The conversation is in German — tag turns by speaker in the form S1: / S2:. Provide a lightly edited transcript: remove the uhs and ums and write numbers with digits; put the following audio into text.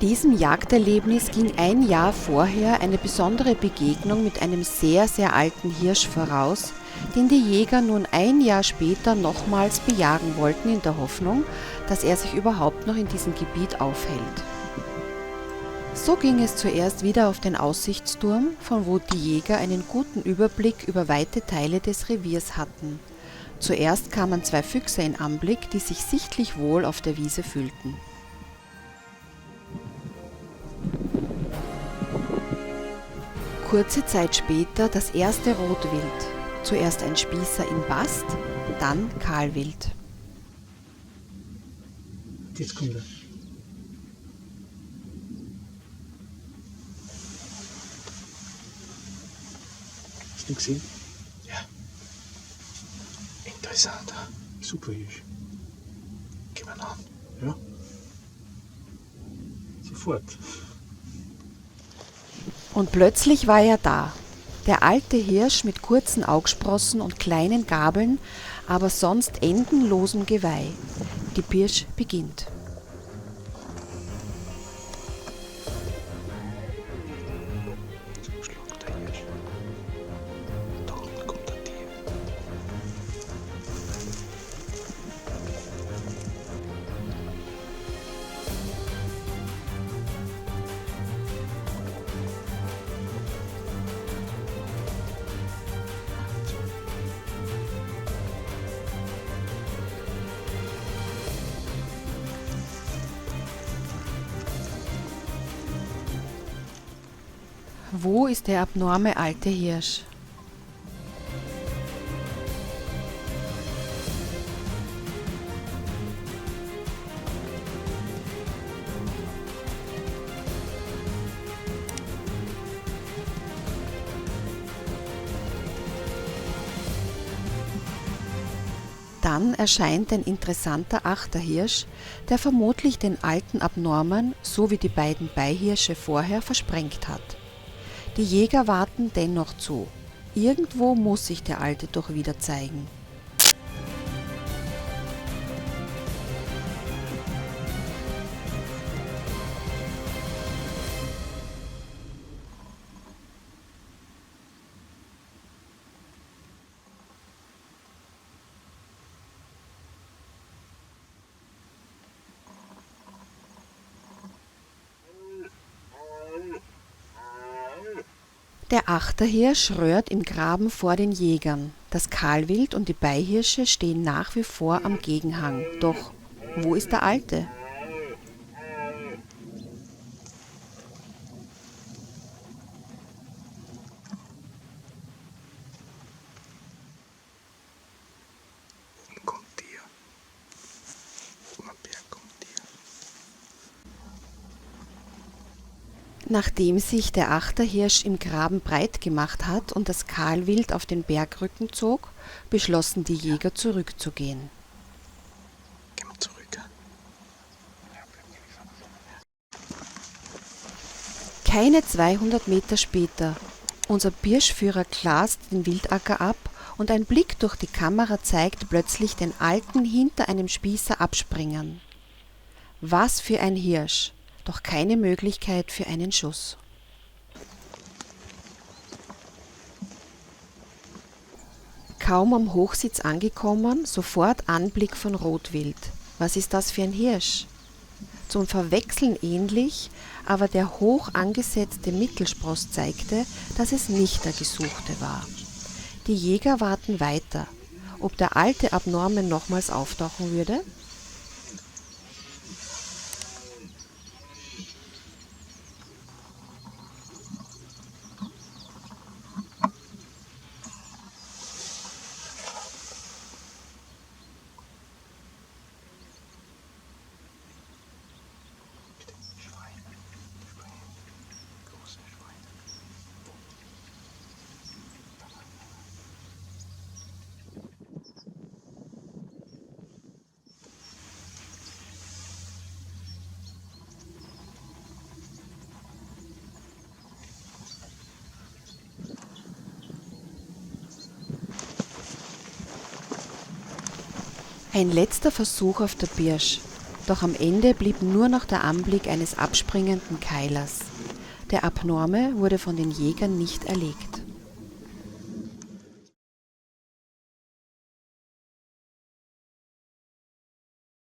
S1: diesem Jagderlebnis ging ein Jahr vorher eine besondere Begegnung mit einem sehr, sehr alten Hirsch voraus, den die Jäger nun ein Jahr später nochmals bejagen wollten, in der Hoffnung, dass er sich überhaupt noch in diesem Gebiet aufhält. So ging es zuerst wieder auf den Aussichtsturm, von wo die Jäger einen guten Überblick über weite Teile des Reviers hatten. Zuerst kamen 2 Füchse in Anblick, die sich sichtlich wohl auf der Wiese fühlten. Kurze Zeit später das erste Rotwild, zuerst ein Spießer in Bast, dann Kahlwild.
S2: Jetzt kommt er. Hast du gesehen?
S3: Ja. Interessant.
S2: Super Hirsch.
S3: Gehen wir an.
S2: Ja. Sofort.
S1: Und plötzlich war er da. Der alte Hirsch mit kurzen Augsprossen und kleinen Gabeln, aber sonst endenlosem Geweih. Die Pirsch beginnt.
S3: Zum Schlag der Hirsch. Da unten kommt ein Tier.
S1: Wo ist der abnorme alte Hirsch? Dann erscheint ein interessanter Achterhirsch, der vermutlich den alten Abnormen, so wie die beiden Beihirsche vorher, versprengt hat. Die Jäger warten dennoch zu. Irgendwo muss sich der Alte doch wieder zeigen. Der Achterhirsch röhrt im Graben vor den Jägern. Das Kahlwild und die Beihirsche stehen nach wie vor am Gegenhang. Doch wo ist der Alte?
S3: Oben kommt Tier. Oben am Berg kommt Tier.
S1: Nachdem sich der Achterhirsch im Graben breit gemacht hat und das Kahlwild auf den Bergrücken zog, beschlossen die Jäger zurückzugehen.
S3: Gehen wir zurück.
S1: Keine 200 Meter später. Unser Pirschführer glast den Wildacker ab und ein Blick durch die Kamera zeigt plötzlich den Alten hinter einem Spießer abspringen. Was für ein Hirsch, doch keine Möglichkeit für einen Schuss. Kaum am Hochsitz angekommen, sofort Anblick von Rotwild. Was ist das für ein Hirsch? Zum Verwechseln ähnlich, aber der hoch angesetzte Mittelspross zeigte, dass es nicht der Gesuchte war. Die Jäger warten weiter, ob der alte Abnorme nochmals auftauchen würde.
S3: Große Schweine.
S1: Ein letzter Versuch auf der Pirsch. Doch am Ende blieb nur noch der Anblick eines abspringenden Keilers. Der Abnorme wurde von den Jägern nicht erlegt.